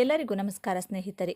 ಎಲ್ಲರಿಗೂ ನಮಸ್ಕಾರ ಸ್ನೇಹಿತರೆ.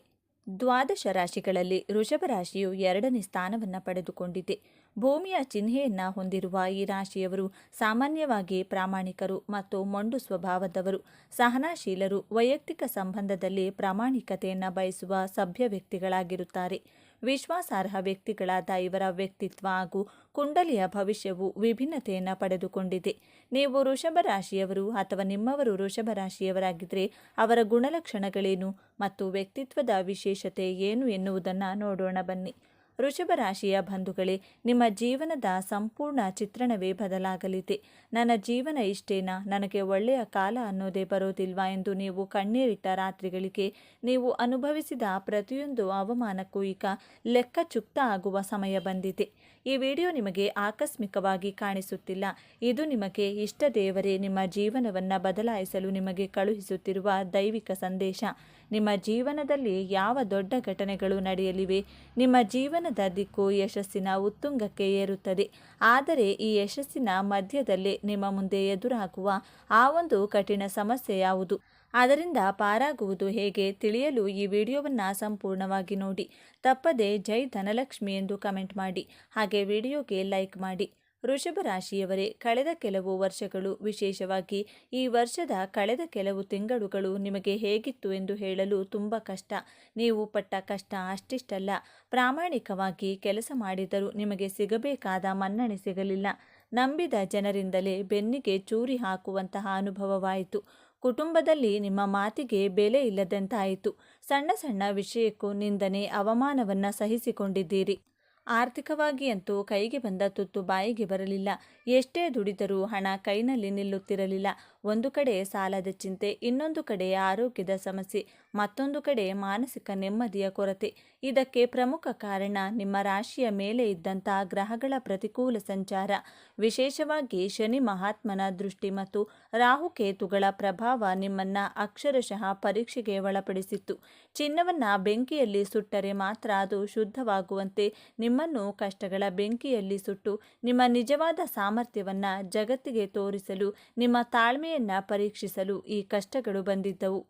ದ್ವಾದಶ ರಾಶಿಗಳಲ್ಲಿ ವೃಷಭ ರಾಶಿಯು 2ನೇ ಸ್ಥಾನವನ್ನು ಪಡೆದುಕೊಂಡಿದೆ. ಭೂಮಿಯ ಚಿಹ್ನೆಯನ್ನು ಹೊಂದಿರುವ ಈ ರಾಶಿಯವರು ಸಾಮಾನ್ಯವಾಗಿ ಪ್ರಾಮಾಣಿಕರು ಮತ್ತು ಮೊಂಡು ಸ್ವಭಾವದವರು, ಸಹನಾಶೀಲರು, ವೈಯಕ್ತಿಕ ಸಂಬಂಧದಲ್ಲಿ ಪ್ರಾಮಾಣಿಕತೆಯನ್ನು ಬಯಸುವ ಸಭ್ಯ ವ್ಯಕ್ತಿಗಳಾಗಿರುತ್ತಾರೆ. ವಿಶ್ವಾಸಾರ್ಹ ವ್ಯಕ್ತಿಗಳಾದ ಇವರ ವ್ಯಕ್ತಿತ್ವ ಹಾಗೂ ಕುಂಡಲಿಯ ಭವಿಷ್ಯವು ವಿಭಿನ್ನತೆಯನ್ನು ಪಡೆದುಕೊಂಡಿದೆ. ನೀವು ವೃಷಭ ರಾಶಿಯವರು ಅಥವಾ ನಿಮ್ಮವರು ವೃಷಭ ರಾಶಿಯವರಾಗಿದ್ದರೆ ಅವರ ಗುಣಲಕ್ಷಣಗಳೇನು ಮತ್ತು ವ್ಯಕ್ತಿತ್ವದ ವಿಶೇಷತೆ ಏನು ಎನ್ನುವುದನ್ನು ನೋಡೋಣ ಬನ್ನಿ. ವೃಷಭ ರಾಶಿಯ ಬಂಧುಗಳೇ, ನಿಮ್ಮ ಜೀವನದ ಸಂಪೂರ್ಣ ಚಿತ್ರಣವೇ ಬದಲಾಗಲಿದೆ. ನನ್ನ ಜೀವನ ಇಷ್ಟೇನಾ, ನನಗೆ ಒಳ್ಳೆಯ ಕಾಲ ಅನ್ನೋದೇ ಬರೋದಿಲ್ವಾ ಎಂದು ನೀವು ಕಣ್ಣೀರಿಟ್ಟ ರಾತ್ರಿಗಳಿಗೆ, ನೀವು ಅನುಭವಿಸಿದ ಪ್ರತಿಯೊಂದು ಅವಮಾನಕ್ಕೂ ಈಗ ಲೆಕ್ಕ ಚುಕ್ತ ಆಗುವ ಸಮಯ ಬಂದಿದೆ. ಈ ವಿಡಿಯೋ ನಿಮಗೆ ಆಕಸ್ಮಿಕವಾಗಿ ಕಾಣಿಸುತ್ತಿಲ್ಲ. ಇದು ನಿಮಗೆ ಇಷ್ಟ ದೇವರೇ ನಿಮ್ಮ ಜೀವನವನ್ನು ಬದಲಾಯಿಸಲು ನಿಮಗೆ ಕಳುಹಿಸುತ್ತಿರುವ ದೈವಿಕ ಸಂದೇಶ. ನಿಮ್ಮ ಜೀವನದಲ್ಲಿ ಯಾವ ದೊಡ್ಡ ಘಟನೆಗಳು ನಡೆಯಲಿವೆ? ನಿಮ್ಮ ಜೀವನದ ದಿಕ್ಕು ಯಶಸ್ಸಿನ ಉತ್ತುಂಗಕ್ಕೆ ಏರುತ್ತದೆ. ಆದರೆ ಈ ಯಶಸ್ಸಿನ ಮಧ್ಯದಲ್ಲೇ ನಿಮ್ಮ ಮುಂದೆ ಎದುರಾಗುವ ಆ ಒಂದು ಕಠಿಣ ಸಮಸ್ಯೆ ಯಾವುದು? ಅದರಿಂದ ಪಾರಾಗುವುದು ಹೇಗೆ ತಿಳಿಯಲು ಈ ವಿಡಿಯೋವನ್ನು ಸಂಪೂರ್ಣವಾಗಿ ನೋಡಿ. ತಪ್ಪದೆ ಜೈ ಧನಲಕ್ಷ್ಮಿ ಎಂದು ಕಮೆಂಟ್ ಮಾಡಿ, ಹಾಗೆ ವಿಡಿಯೋಗೆ ಲೈಕ್ ಮಾಡಿ. ವೃಷಭ ರಾಶಿಯವರೇ, ಕಳೆದ ಕೆಲವು ವರ್ಷಗಳು, ವಿಶೇಷವಾಗಿ ಈ ವರ್ಷದ ಕಳೆದ ಕೆಲವು ತಿಂಗಳುಗಳು ನಿಮಗೆ ಹೇಗಿತ್ತು ಎಂದು ಹೇಳಲು ತುಂಬ ಕಷ್ಟ. ನೀವು ಪಟ್ಟ ಕಷ್ಟ ಅಷ್ಟಿಷ್ಟಲ್ಲ. ಪ್ರಾಮಾಣಿಕವಾಗಿ ಕೆಲಸ ಮಾಡಿದರೂ ನಿಮಗೆ ಸಿಗಬೇಕಾದ ಮನ್ನಣೆ ಸಿಗಲಿಲ್ಲ. ನಂಬಿದ ಜನರಿಂದಲೇ ಬೆನ್ನಿಗೆ ಚೂರಿ ಹಾಕುವಂತಹ ಅನುಭವವಾಯಿತು. ಕುಟುಂಬದಲ್ಲಿ ನಿಮ್ಮ ಮಾತಿಗೆ ಬೆಲೆ ಇಲ್ಲದಂತಾಯಿತು. ಸಣ್ಣ ಸಣ್ಣ ವಿಷಯಕ್ಕೂ ನಿಂದನೆ, ಅವಮಾನವನ್ನು ಸಹಿಸಿಕೊಂಡಿದ್ದೀರಿ. ಆರ್ಥಿಕವಾಗಿ ಅಂತೂ ಕೈಗೆ ಬಂದ ತುತ್ತು ಬಾಯಿಗೆ ಬರಲಿಲ್ಲ. ಎಷ್ಟೇ ದುಡಿದರೂ ಹಣ ಕೈನಲ್ಲಿ ನಿಲ್ಲುತ್ತಿರಲಿಲ್ಲ. ಒಂದು ಕಡೆ ಸಾಲದ ಚಿಂತೆ, ಇನ್ನೊಂದು ಕಡೆ ಆರೋಗ್ಯದ ಸಮಸ್ಯೆ, ಮತ್ತೊಂದು ಕಡೆ ಮಾನಸಿಕ ನೆಮ್ಮದಿಯ ಕೊರತೆ. ಇದಕ್ಕೆ ಪ್ರಮುಖ ಕಾರಣ ನಿಮ್ಮ ರಾಶಿಯ ಮೇಲೆ ಇದ್ದಂಥ ಗ್ರಹಗಳ ಪ್ರತಿಕೂಲ ಸಂಚಾರ, ವಿಶೇಷವಾಗಿ ಶನಿ ಮಹಾತ್ಮನ ದೃಷ್ಟಿ ಮತ್ತು ರಾಹುಕೇತುಗಳ ಪ್ರಭಾವ ನಿಮ್ಮನ್ನು ಅಕ್ಷರಶಃ ಪರೀಕ್ಷೆಗೆ ಒಳಪಡಿಸಿತ್ತು. ಚಿನ್ನವನ್ನು ಬೆಂಕಿಯಲ್ಲಿ ಸುಟ್ಟರೆ ಮಾತ್ರ ಅದು ಶುದ್ಧವಾಗುವಂತೆ ನಿಮ್ಮನ್ನು ಕಷ್ಟಗಳ ಬೆಂಕಿಯಲ್ಲಿ ಸುಟ್ಟು ನಿಮ್ಮ ನಿಜವಾದ ಸಾಮರ್ಥ್ಯವನ್ನು ಜಗತ್ತಿಗೆ ತೋರಿಸಲು, ನಿಮ್ಮ ತಾಳ್ಮೆಯನ್ನು ಪರೀಕ್ಷಿಸಲು ಈ ಕಷ್ಟಗಳು ಬಂದಿದ್ದವು.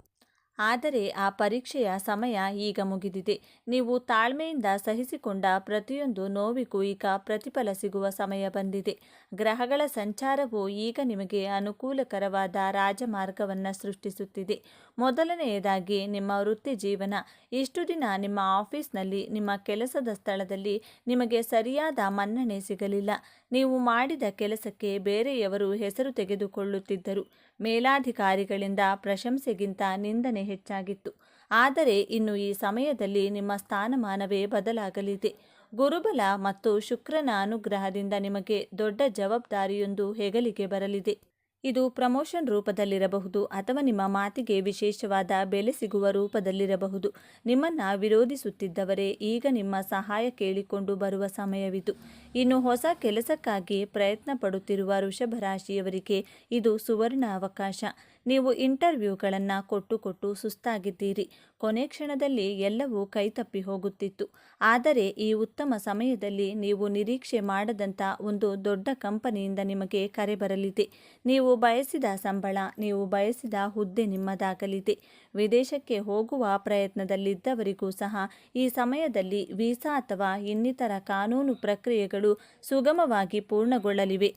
ಆದರೆ ಆ ಪರೀಕ್ಷೆಯ ಸಮಯ ಈಗ ಮುಗಿದಿದೆ. ನೀವು ತಾಳ್ಮೆಯಿಂದ ಸಹಿಸಿಕೊಂಡ ಪ್ರತಿಯೊಂದು ನೋವಿಗೂ ಈಗ ಪ್ರತಿಫಲ ಸಿಗುವ ಸಮಯ ಬಂದಿದೆ. ಗ್ರಹಗಳ ಸಂಚಾರವು ಈಗ ನಿಮಗೆ ಅನುಕೂಲಕರವಾದ ರಾಜಮಾರ್ಗವನ್ನು ಸೃಷ್ಟಿಸುತ್ತಿದೆ. ಮೊದಲನೆಯದಾಗಿ ನಿಮ್ಮ ವೃತ್ತಿ ಜೀವನ. ಇಷ್ಟು ದಿನ ನಿಮ್ಮ ಆಫೀಸ್ನಲ್ಲಿ, ನಿಮ್ಮ ಕೆಲಸದ ಸ್ಥಳದಲ್ಲಿ ನಿಮಗೆ ಸರಿಯಾದ ಮನ್ನಣೆ ಸಿಗಲಿಲ್ಲ. ನೀವು ಮಾಡಿದ ಕೆಲಸಕ್ಕೆ ಬೇರೆಯವರು ಹೆಸರು ತೆಗೆದುಕೊಳ್ಳುತ್ತಿದ್ದರು. ಮೇಲಾಧಿಕಾರಿಗಳಿಂದ ಪ್ರಶಂಸೆಗಿಂತ ನಿಂದನೆ ಹೆಚ್ಚಾಗಿತ್ತು. ಆದರೆ ಇನ್ನು ಈ ಸಮಯದಲ್ಲಿ ನಿಮ್ಮ ಸ್ಥಾನಮಾನವೇ ಬದಲಾಗಲಿದೆ. ಗುರುಬಲ ಮತ್ತು ಶುಕ್ರನ ಅನುಗ್ರಹದಿಂದ ನಿಮಗೆ ದೊಡ್ಡ ಜವಾಬ್ದಾರಿಯೊಂದು ಹೆಗಲಿಗೆ ಬರಲಿದೆ. ಇದು ಪ್ರಮೋಷನ್ ರೂಪದಲ್ಲಿರಬಹುದು ಅಥವಾ ನಿಮ್ಮ ಮಾತಿಗೆ ವಿಶೇಷವಾದ ಬೆಲೆ ಸಿಗುವ ರೂಪದಲ್ಲಿರಬಹುದು. ನಿಮ್ಮನ್ನು ವಿರೋಧಿಸುತ್ತಿದ್ದವರೇ ಈಗ ನಿಮ್ಮ ಸಹಾಯ ಕೇಳಿಕೊಂಡು ಬರುವ ಸಮಯವಿದು. ಇನ್ನು ಹೊಸ ಕೆಲಸಕ್ಕಾಗಿ ಪ್ರಯತ್ನ ಪಡುತ್ತಿರುವ ವೃಷಭ ರಾಶಿಯವರಿಗೆ ಇದು ಸುವರ್ಣ ಅವಕಾಶ. ನೀವು ಇಂಟರ್ವ್ಯೂಗಳನ್ನು ಕೊಟ್ಟು ಸುಸ್ತಾಗಿದ್ದೀರಿ. ಕೊನೆ ಕ್ಷಣದಲ್ಲಿ ಎಲ್ಲವೂ ಕೈತಪ್ಪಿ ಹೋಗುತ್ತಿತ್ತು. ಆದರೆ ಈ ಉತ್ತಮ ಸಮಯದಲ್ಲಿ ನೀವು ನಿರೀಕ್ಷೆ ಮಾಡದಂಥ ಒಂದು ದೊಡ್ಡ ಕಂಪನಿಯಿಂದ ನಿಮಗೆ ಕರೆ ಬರಲಿದೆ. ನೀವು ಬಯಸಿದ ಸಂಬಳ, ನೀವು ಬಯಸಿದ ಹುದ್ದೆ ನಿಮ್ಮದಾಗಲಿದೆ. ವಿದೇಶಕ್ಕೆ ಹೋಗುವ ಪ್ರಯತ್ನದಲ್ಲಿದ್ದವರಿಗೂ ಸಹ ಈ ಸಮಯದಲ್ಲಿ ವೀಸಾ ಅಥವಾ ಇನ್ನಿತರ ಕಾನೂನು ಪ್ರಕ್ರಿಯೆಗಳು ಸುಗಮವಾಗಿ ಪೂರ್ಣಗೊಳ್ಳಲಿವೆ.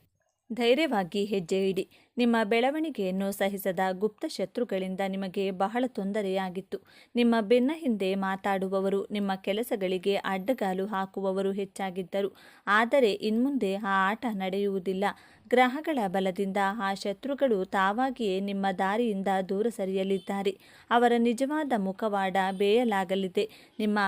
ಧೈರ್ಯವಾಗಿ ಹೆಜ್ಜೆ ಇಡಿ. ನಿಮ್ಮ ಬೆಳವಣಿಗೆಯನ್ನು ಸಹಿಸದ ಗುಪ್ತ ಶತ್ರುಗಳಿಂದ ನಿಮಗೆ ಬಹಳ ತೊಂದರೆಯಾಗಿತ್ತು. ನಿಮ್ಮ ಬೆನ್ನ ಹಿಂದೆ ಮಾತಾಡುವವರು, ನಿಮ್ಮ ಕೆಲಸಗಳಿಗೆ ಅಡ್ಡಗಾಲು ಹಾಕುವವರು ಹೆಚ್ಚಾಗಿದ್ದರು. ಆದರೆ ಇನ್ಮುಂದೆ ಆ ಆಟ ನಡೆಯುವುದಿಲ್ಲ. ಗ್ರಹಗಳ ಬಲದಿಂದ ಆ ಶತ್ರುಗಳು ತಾವಾಗಿಯೇ ನಿಮ್ಮ ದಾರಿಯಿಂದ ದೂರ ಸರಿಯಲಿದ್ದಾರೆ. ಅವರ ನಿಜವಾದ ಮುಖವಾಡ ಬೇಯಲಾಗಲಿದೆ. ನಿಮ್ಮ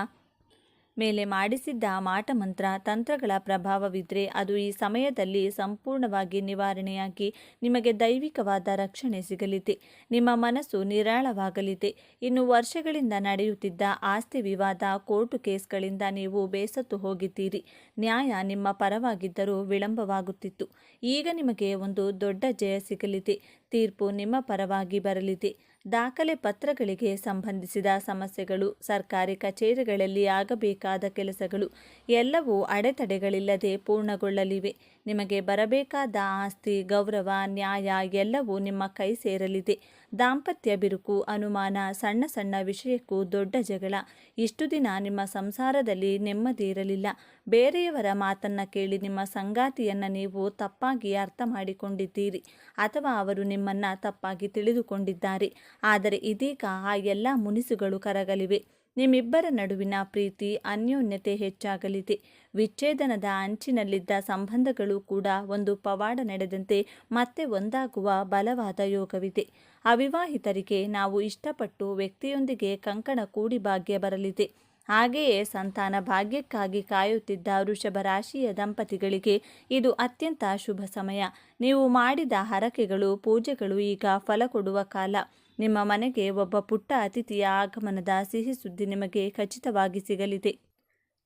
ಮೇಲೆ ಮಾಡಿಸಿದ್ದ ಮಾಟಮಂತ್ರ ತಂತ್ರಗಳ ಪ್ರಭಾವವಿದ್ದರೆ ಅದು ಈ ಸಮಯದಲ್ಲಿ ಸಂಪೂರ್ಣವಾಗಿ ನಿವಾರಣೆಯಾಗಿ ನಿಮಗೆ ದೈವಿಕವಾದ ರಕ್ಷಣೆ ಸಿಗಲಿದೆ. ನಿಮ್ಮ ಮನಸ್ಸು ನಿರಾಳವಾಗಲಿದೆ. ಇನ್ನು ವರ್ಷಗಳಿಂದ ನಡೆಯುತ್ತಿದ್ದ ಆಸ್ತಿ ವಿವಾದ, ಕೋರ್ಟು ಕೇಸ್ಗಳಿಂದ ನೀವು ಬೇಸತ್ತು ಹೋಗಿದ್ದೀರಿ. ನ್ಯಾಯ ನಿಮ್ಮ ಪರವಾಗಿದ್ದರೂ ವಿಳಂಬವಾಗುತ್ತಿತ್ತು. ಈಗ ನಿಮಗೆ ಒಂದು ದೊಡ್ಡ ಜಯ ಸಿಗಲಿದೆ. ತೀರ್ಪು ನಿಮ್ಮ ಪರವಾಗಿ ಬರಲಿದೆ. ದಾಖಲೆ ಪತ್ರಗಳಿಗೆ ಸಂಬಂಧಿಸಿದ ಸಮಸ್ಯೆಗಳು, ಸರ್ಕಾರಿ ಕಚೇರಿಗಳಲ್ಲಿ ಆಗಬೇಕಾದ ಕೆಲಸಗಳು ಎಲ್ಲವೂ ಅಡೆತಡೆಗಳಿಲ್ಲದೆ ಪೂರ್ಣಗೊಳ್ಳಲಿವೆ. ನಿಮಗೆ ಬರಬೇಕಾದ ಆಸ್ತಿ, ಗೌರವ, ನ್ಯಾಯ ಎಲ್ಲವೂ ನಿಮ್ಮ ಕೈ ಸೇರಲಿದೆ. ದಾಂಪತ್ಯ ಬಿರುಕು, ಅನುಮಾನ, ಸಣ್ಣ ಸಣ್ಣ ವಿಷಯಕ್ಕೂ ದೊಡ್ಡ ಜಗಳ. ಇಷ್ಟು ದಿನ ನಿಮ್ಮ ಸಂಸಾರದಲ್ಲಿ ನೆಮ್ಮದಿ ಇರಲಿಲ್ಲ. ಬೇರೆಯವರ ಮಾತನ್ನ ಕೇಳಿ ನಿಮ್ಮ ಸಂಗಾತಿಯನ್ನ ನೀವು ತಪ್ಪಾಗಿ ಅರ್ಥ ಮಾಡಿಕೊಂಡಿದ್ದೀರಿ ಅಥವಾ ಅವರು ನಿಮ್ಮನ್ನ ತಪ್ಪಾಗಿ ತಿಳಿದುಕೊಂಡಿದ್ದಾರೆ. ಆದರೆ ಇದೀಗ ಆ ಎಲ್ಲ ಮುನಿಸುಗಳು ಕರಗಲಿವೆ. ನಿಮ್ಮಿಬ್ಬರ ನಡುವಿನ ಪ್ರೀತಿ, ಅನ್ಯೋನ್ಯತೆ ಹೆಚ್ಚಾಗಲಿದೆ. ವಿಚ್ಛೇದನದ ಅಂಚಿನಲ್ಲಿದ್ದ ಸಂಬಂಧಗಳು ಕೂಡ ಒಂದು ಪವಾಡ ನಡೆದಂತೆ ಮತ್ತೆ ಒಂದಾಗುವ ಬಲವಾದ ಯೋಗವಿದೆ. ಅವಿವಾಹಿತರಿಗೆ ನಾವು ಇಷ್ಟಪಟ್ಟು ವ್ಯಕ್ತಿಯೊಂದಿಗೆ ಕಂಕಣ ಕೂಡಿ ಭಾಗ್ಯ ಬರಲಿದೆ. ಹಾಗೆಯೇ ಸಂತಾನ ಭಾಗ್ಯಕ್ಕಾಗಿ ಕಾಯುತ್ತಿದ್ದ ವೃಷಭ ರಾಶಿಯ ದಂಪತಿಗಳಿಗೆ ಇದು ಅತ್ಯಂತ ಶುಭ ಸಮಯ. ನೀವು ಮಾಡಿದ ಹರಕೆಗಳು, ಪೂಜೆಗಳು ಈಗ ಫಲ ಕೊಡುವ ಕಾಲ. ನಿಮ್ಮ ಮನೆಗೆ ಒಬ್ಬ ಪುಟ್ಟ ಅತಿಥಿಯ ಆಗಮನದ ಸಿಹಿ ಸುದ್ದಿ ನಿಮಗೆ ಖಚಿತವಾಗಿ ಸಿಗಲಿದೆ.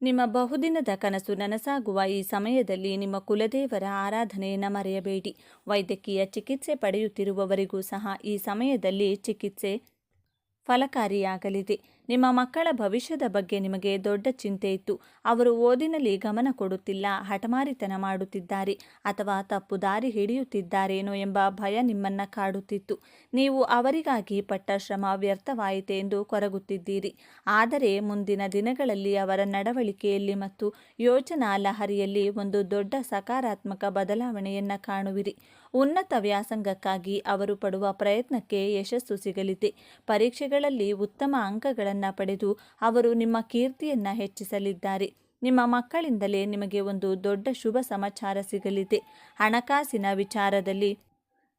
ನಿಮ್ಮ ಬಹುದಿನದ ಕನಸು ನನಸಾಗುವ ಈ ಸಮಯದಲ್ಲಿ ನಿಮ್ಮ ಕುಲದೇವರ ಆರಾಧನೆಯನ್ನು ಮರೆಯಬೇಡಿ. ವೈದ್ಯಕೀಯ ಚಿಕಿತ್ಸೆ ಪಡೆಯುತ್ತಿರುವವರಿಗೂ ಸಹ ಈ ಸಮಯದಲ್ಲಿ ಚಿಕಿತ್ಸೆ ಫಲಕಾರಿಯಾಗಲಿದೆ. ನಿಮ್ಮ ಮಕ್ಕಳ ಭವಿಷ್ಯದ ಬಗ್ಗೆ ನಿಮಗೆ ದೊಡ್ಡ ಚಿಂತೆ ಇತ್ತು. ಅವರು ಓದಿನಲ್ಲಿ ಗಮನ ಕೊಡುತ್ತಿಲ್ಲ, ಹಠಮಾರಿತನ ಮಾಡುತ್ತಿದ್ದಾರೆ ಅಥವಾ ತಪ್ಪು ದಾರಿ ಹಿಡಿಯುತ್ತಿದ್ದಾರೇನೋ ಎಂಬ ಭಯ ನಿಮ್ಮನ್ನ ಕಾಡುತ್ತಿತ್ತು. ನೀವು ಅವರಿಗಾಗಿ ಪಟ್ಟ ಶ್ರಮ ವ್ಯರ್ಥವಾಯಿತೆ ಎಂದು ಕೊರಗುತ್ತಿದ್ದೀರಿ. ಆದರೆ ಮುಂದಿನ ದಿನಗಳಲ್ಲಿ ಅವರ ನಡವಳಿಕೆಯಲ್ಲಿ ಮತ್ತು ಯೋಚನಾ ಲಹರಿಯಲ್ಲಿ ಒಂದು ದೊಡ್ಡ ಸಕಾರಾತ್ಮಕ ಬದಲಾವಣೆಯನ್ನು ಕಾಣುವಿರಿ. ಉನ್ನತ ವ್ಯಾಸಂಗಕ್ಕಾಗಿ ಅವರು ಪಡುವ ಪ್ರಯತ್ನಕ್ಕೆ ಯಶಸ್ಸು ಸಿಗಲಿದೆ. ಪರೀಕ್ಷೆಗಳಲ್ಲಿ ಉತ್ತಮ ಅಂಕಗಳನ್ನು ಪಡೆದು ಅವರು ನಿಮ್ಮ ಕೀರ್ತಿಯನ್ನು ಹೆಚ್ಚಿಸಲಿದ್ದಾರೆ. ನಿಮ್ಮ ಮಕ್ಕಳಿಂದಲೇ ನಿಮಗೆ ಒಂದು ದೊಡ್ಡ ಶುಭ ಸಮಾಚಾರ ಸಿಗಲಿದೆ. ಹಣಕಾಸಿನ ವಿಚಾರದಲ್ಲಿ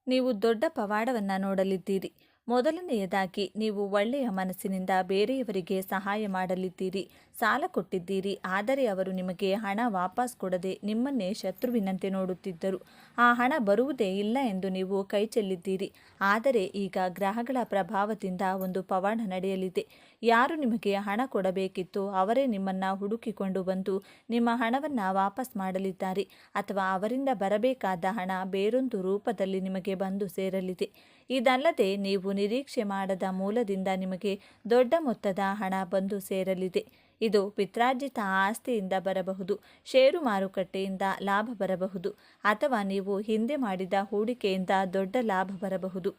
ನೀವು ದೊಡ್ಡ ಪವಾಡವನ್ನು ನೋಡಲಿದ್ದೀರಿ. ಮೊದಲನೆಯದಾಗಿ, ನೀವು ಒಳ್ಳೆಯ ಮನಸ್ಸಿನಿಂದ ಬೇರೆಯವರಿಗೆ ಸಹಾಯ ಮಾಡಲಿದ್ದೀರಿ. ಸಾಲ ಕೊಟ್ಟಿದ್ದೀರಿ, ಆದರೆ ಅವರು ನಿಮಗೆ ಹಣ ವಾಪಸ್ ಕೊಡದೆ ನಿಮ್ಮನ್ನೇ ಶತ್ರುವಿನಂತೆ ನೋಡುತ್ತಿದ್ದರು. ಆ ಹಣ ಬರುವುದೇ ಇಲ್ಲ ಎಂದು ನೀವು ಕೈ ಚೆಲ್ಲಿದ್ದೀರಿ. ಆದರೆ ಈಗ ಗ್ರಹಗಳ ಪ್ರಭಾವದಿಂದ ಒಂದು ಪವಾಡ ನಡೆಯಲಿದೆ. ಯಾರು ನಿಮಗೆ ಹಣ ಕೊಡಬೇಕಿತ್ತೋ ಅವರೇ ನಿಮ್ಮನ್ನು ಹುಡುಕಿಕೊಂಡು ಬಂದು ನಿಮ್ಮ ಹಣವನ್ನು ವಾಪಸ್ ಮಾಡಲಿದ್ದಾರೆ, ಅಥವಾ ಅವರಿಂದ ಬರಬೇಕಾದ ಹಣ ಬೇರೊಂದು ರೂಪದಲ್ಲಿ ನಿಮಗೆ ಬಂದು ಸೇರಲಿದೆ. ಇದಲ್ಲದೆ ನೀವು ನಿರೀಕ್ಷೆ ಮಾಡದ ಮೂಲದಿಂದ ನಿಮಗೆ ದೊಡ್ಡ ಮೊತ್ತದ ಹಣ ಬಂದು ಸೇರಲಿದೆ. ಇದು ಪಿತ್ರಾರ್ಜಿತ ಆಸ್ತಿಯಿಂದ ಬರಬಹುದು, ಷೇರು ಮಾರುಕಟ್ಟೆಯಿಂದ ಲಾಭ ಬರಬಹುದು, ಅಥವಾ ನೀವು ಹಿಂದೆ ಮಾಡಿದ ಹೂಡಿಕೆಯಿಂದ ದೊಡ್ಡ ಲಾಭ ಬರಬಹುದು.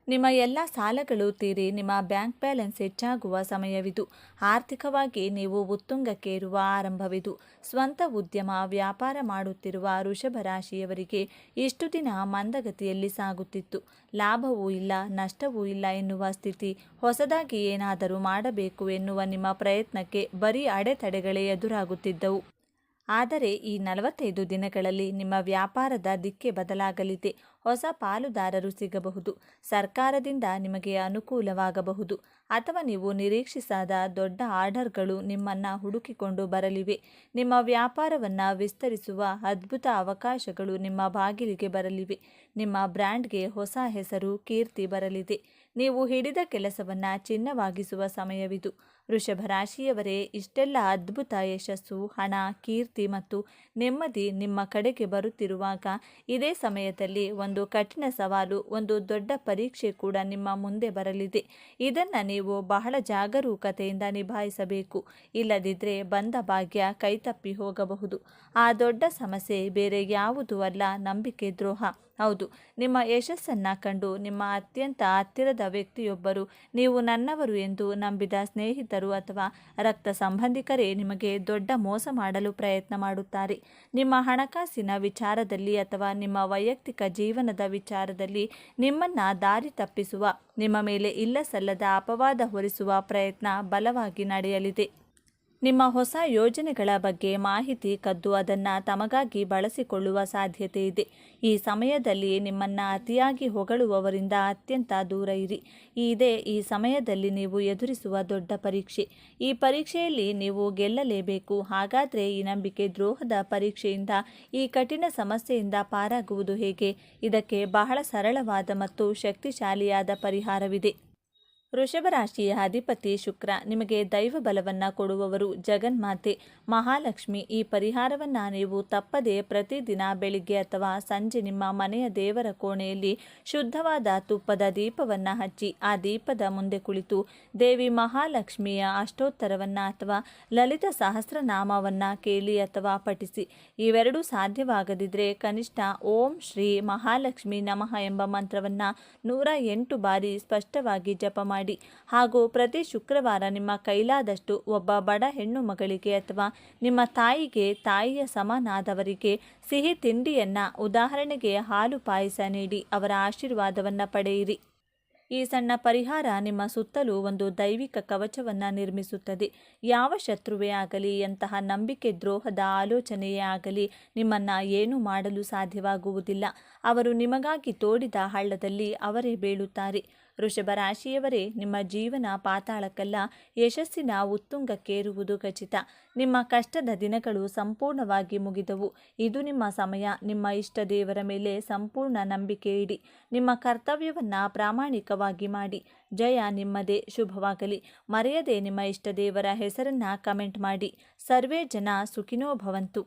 ನಿಮ್ಮ ಎಲ್ಲ ಸಾಲಗಳು ತೀರಿ ನಿಮ್ಮ ಬ್ಯಾಂಕ್ ಬ್ಯಾಲೆನ್ಸ್ ಹೆಚ್ಚಾಗುವ ಸಮಯವಿದು. ಆರ್ಥಿಕವಾಗಿ ನೀವು ಉತ್ತುಂಗಕ್ಕೇರುವ ಆರಂಭವಿದು. ಸ್ವಂತ ಉದ್ಯಮ, ವ್ಯಾಪಾರ ಮಾಡುತ್ತಿರುವ ವೃಷಭ ರಾಶಿಯವರಿಗೆ ಇಷ್ಟು ದಿನ ಮಂದಗತಿಯಲ್ಲಿ ಸಾಗುತ್ತಿತ್ತು. ಲಾಭವೂ ಇಲ್ಲ, ನಷ್ಟವೂ ಇಲ್ಲ ಎನ್ನುವ ಸ್ಥಿತಿ. ಹೊಸದಾಗಿ ಏನಾದರೂ ಮಾಡಬೇಕು ಎನ್ನುವ ನಿಮ್ಮ ಪ್ರಯತ್ನಕ್ಕೆ ಬರೀ ಅಡೆತಡೆಗಳೇ ಎದುರಾಗುತ್ತಿದ್ದವು. ಆದರೆ ಈ 45 ದಿನಗಳಲ್ಲಿ ನಿಮ್ಮ ವ್ಯಾಪಾರದ ದಿಕ್ಕೇ ಬದಲಾಗಲಿದೆ. ಹೊಸ ಪಾಲುದಾರರು ಸಿಗಬಹುದು, ಸರ್ಕಾರದಿಂದ ನಿಮಗೆ ಅನುಕೂಲವಾಗಬಹುದು, ಅಥವಾ ನೀವು ನಿರೀಕ್ಷಿಸದ ದೊಡ್ಡ ಆರ್ಡರ್ಗಳು ನಿಮ್ಮನ್ನು ಹುಡುಕಿಕೊಂಡು ಬರಲಿವೆ. ನಿಮ್ಮ ವ್ಯಾಪಾರವನ್ನು ವಿಸ್ತರಿಸುವ ಅದ್ಭುತ ಅವಕಾಶಗಳು ನಿಮ್ಮ ಬಾಗಿಲಿಗೆ ಬರಲಿವೆ. ನಿಮ್ಮ ಬ್ರ್ಯಾಂಡ್ಗೆ ಹೊಸ ಹೆಸರು, ಕೀರ್ತಿ ಬರಲಿದೆ. ನೀವು ಹಿಡಿದ ಕೆಲಸವನ್ನು ಚಿನ್ನವಾಗಿಸುವ ಸಮಯವಿದು. ವೃಷಭ ರಾಶಿಯವರೇ, ಇಷ್ಟೆಲ್ಲ ಅದ್ಭುತ ಯಶಸ್ಸು, ಹಣ, ಕೀರ್ತಿ ಮತ್ತು ನೆಮ್ಮದಿ ನಿಮ್ಮ ಕಡೆಗೆ ಬರುತ್ತಿರುವಾಗ ಇದೇ ಸಮಯದಲ್ಲಿ ಒಂದು ಕಠಿಣ ಸವಾಲು, ಒಂದು ದೊಡ್ಡ ಪರೀಕ್ಷೆ ಕೂಡ ನಿಮ್ಮ ಮುಂದೆ ಬರಲಿದೆ. ಇದನ್ನು ನೀವು ಬಹಳ ಜಾಗರೂಕತೆಯಿಂದ ನಿಭಾಯಿಸಬೇಕು. ಇಲ್ಲದಿದ್ದರೆ ಬಂದ ಭಾಗ್ಯ ಕೈತಪ್ಪಿ ಹೋಗಬಹುದು. ಆ ದೊಡ್ಡ ಸಮಸ್ಯೆ ಬೇರೆ ಯಾವುದೂ ಅಲ್ಲ, ನಂಬಿಕೆ ದ್ರೋಹ. ಹೌದು, ನಿಮ್ಮ ಯಶಸ್ಸನ್ನು ಕಂಡು ನಿಮ್ಮ ಅತ್ಯಂತ ಹತ್ತಿರದ ವ್ಯಕ್ತಿಯೊಬ್ಬರು, ನೀವು ನನ್ನವರು ಎಂದು ನಂಬಿದ ಸ್ನೇಹಿತರು ಅಥವಾ ರಕ್ತ ಸಂಬಂಧಿಕರೇ ನಿಮಗೆ ದೊಡ್ಡ ಮೋಸ ಮಾಡಲು ಪ್ರಯತ್ನ ಮಾಡುತ್ತಾರೆ. ನಿಮ್ಮ ಹಣಕಾಸಿನ ವಿಚಾರದಲ್ಲಿ ಅಥವಾ ನಿಮ್ಮ ವೈಯಕ್ತಿಕ ಜೀವನದ ವಿಚಾರದಲ್ಲಿ ನಿಮ್ಮನ್ನು ದಾರಿ ತಪ್ಪಿಸುವ, ನಿಮ್ಮ ಮೇಲೆ ಇಲ್ಲಸಲ್ಲದ ಅಪವಾದ ಹೊರಿಸುವ ಪ್ರಯತ್ನ ಬಲವಾಗಿ ನಡೆಯಲಿದೆ. ನಿಮ್ಮ ಹೊಸ ಯೋಜನೆಗಳ ಬಗ್ಗೆ ಮಾಹಿತಿ ಕದ್ದು ಅದನ್ನು ತಮಗಾಗಿ ಬಳಸಿಕೊಳ್ಳುವ ಸಾಧ್ಯತೆ ಇದೆ. ಈ ಸಮಯದಲ್ಲಿ ನಿಮ್ಮನ್ನು ಅತಿಯಾಗಿ ಹೊಗಳುವವರಿಂದ ಅತ್ಯಂತ ದೂರ ಇರಿ. ಇದೇ ಈ ಸಮಯದಲ್ಲಿ ನೀವು ಎದುರಿಸುವ ದೊಡ್ಡ ಪರೀಕ್ಷೆ. ಈ ಪರೀಕ್ಷೆಯಲ್ಲಿ ನೀವು ಗೆಲ್ಲಲೇಬೇಕು. ಹಾಗಾದರೆ ಈ ನಂಬಿಕೆ ದ್ರೋಹದ ಪರೀಕ್ಷೆಯಿಂದ, ಈ ಕಠಿಣ ಸಮಸ್ಯೆಯಿಂದ ಪಾರಾಗುವುದು ಹೇಗೆ? ಇದಕ್ಕೆ ಬಹಳ ಸರಳವಾದ ಮತ್ತು ಶಕ್ತಿಶಾಲಿಯಾದ ಪರಿಹಾರವಿದೆ. ವೃಷಭ ರಾಶಿಯ ಅಧಿಪತಿ ಶುಕ್ರ ನಿಮಗೆ ದೈವ ಬಲವನ್ನು ಕೊಡುವವರು ಜಗನ್ಮಾತೆ ಮಹಾಲಕ್ಷ್ಮಿ. ಈ ಪರಿಹಾರವನ್ನು ನೀವು ತಪ್ಪದೆ ಪ್ರತಿದಿನ ಬೆಳಿಗ್ಗೆ ಅಥವಾ ಸಂಜೆ ನಿಮ್ಮ ಮನೆಯ ದೇವರ ಕೋಣೆಯಲ್ಲಿ ಶುದ್ಧವಾದ ತುಪ್ಪದ ದೀಪವನ್ನು ಹಚ್ಚಿ ಆ ದೀಪದ ಮುಂದೆ ಕುಳಿತು ದೇವಿ ಮಹಾಲಕ್ಷ್ಮಿಯ ಅಷ್ಟೋತ್ತರವನ್ನು ಅಥವಾ ಲಲಿತ ಸಹಸ್ರನಾಮವನ್ನು ಕೇಳಿ ಅಥವಾ ಪಠಿಸಿ. ಇವೆರಡೂ ಸಾಧ್ಯವಾಗದಿದ್ದರೆ ಕನಿಷ್ಠ ಓಂ ಶ್ರೀ ಮಹಾಲಕ್ಷ್ಮಿ ನಮಃ ಎಂಬ ಮಂತ್ರವನ್ನು 108 ಬಾರಿ ಸ್ಪಷ್ಟವಾಗಿ ಜಪ ಮಾಡಿ. ಹಾಗೂ ಪ್ರತಿ ಶುಕ್ರವಾರ ನಿಮ್ಮ ಕೈಲಾದಷ್ಟು ಒಬ್ಬ ಬಡ ಹೆಣ್ಣು ಮಗಳಿಗೆ ಅಥವಾ ನಿಮ್ಮ ತಾಯಿಗೆ, ತಾಯಿಯ ಸಮನಾದವರಿಗೆ ಸಿಹಿ ತಿಂಡಿಯನ್ನ, ಉದಾಹರಣೆಗೆ ಹಾಲು ಪಾಯಸ ನೀಡಿ ಅವರ ಆಶೀರ್ವಾದವನ್ನು ಪಡೆಯಿರಿ. ಈ ಸಣ್ಣ ಪರಿಹಾರ ನಿಮ್ಮ ಸುತ್ತಲೂ ಒಂದು ದೈವಿಕ ಕವಚವನ್ನು ನಿರ್ಮಿಸುತ್ತದೆ. ಯಾವ ಶತ್ರುವೇ ಆಗಲಿ, ಎಂತಹ ನಂಬಿಕೆ ದ್ರೋಹದ ಆಲೋಚನೆಯೇ ಆಗಲಿ ನಿಮ್ಮನ್ನು ಏನೂ ಮಾಡಲು ಸಾಧ್ಯವಾಗುವುದಿಲ್ಲ. ಅವರು ನಿಮಗಾಗಿ ತೋಡಿದ ಹಳ್ಳದಲ್ಲಿ ಅವರೇ ಬೀಳುತ್ತಾರೆ. ವೃಷಭ ರಾಶಿಯವರೇ, ನಿಮ್ಮ ಜೀವನ ಪಾತಾಳಕ್ಕಲ್ಲ, ಯಶಸ್ಸಿನ ಉತ್ತುಂಗಕ್ಕೇರುವುದು ಖಚಿತ. ನಿಮ್ಮ ಕಷ್ಟದ ದಿನಗಳು ಸಂಪೂರ್ಣವಾಗಿ ಮುಗಿದವು. ಇದು ನಿಮ್ಮ ಸಮಯ. ನಿಮ್ಮ ಇಷ್ಟ ದೇವರ ಮೇಲೆ ಸಂಪೂರ್ಣ ನಂಬಿಕೆ ಇಡಿ. ನಿಮ್ಮ ಕರ್ತವ್ಯವನ್ನು ಪ್ರಾಮಾಣಿಕವಾಗಿ ಮಾಡಿ. ಜಯ ನಿಮ್ಮದೇ. ಶುಭವಾಗಲಿ. ಮರೆಯದೆ ನಿಮ್ಮ ಇಷ್ಟ ದೇವರ ಹೆಸರನ್ನು ಕಮೆಂಟ್ ಮಾಡಿ. ಸರ್ವೇ ಜನ ಸುಖಿನೋ ಭವಂತು.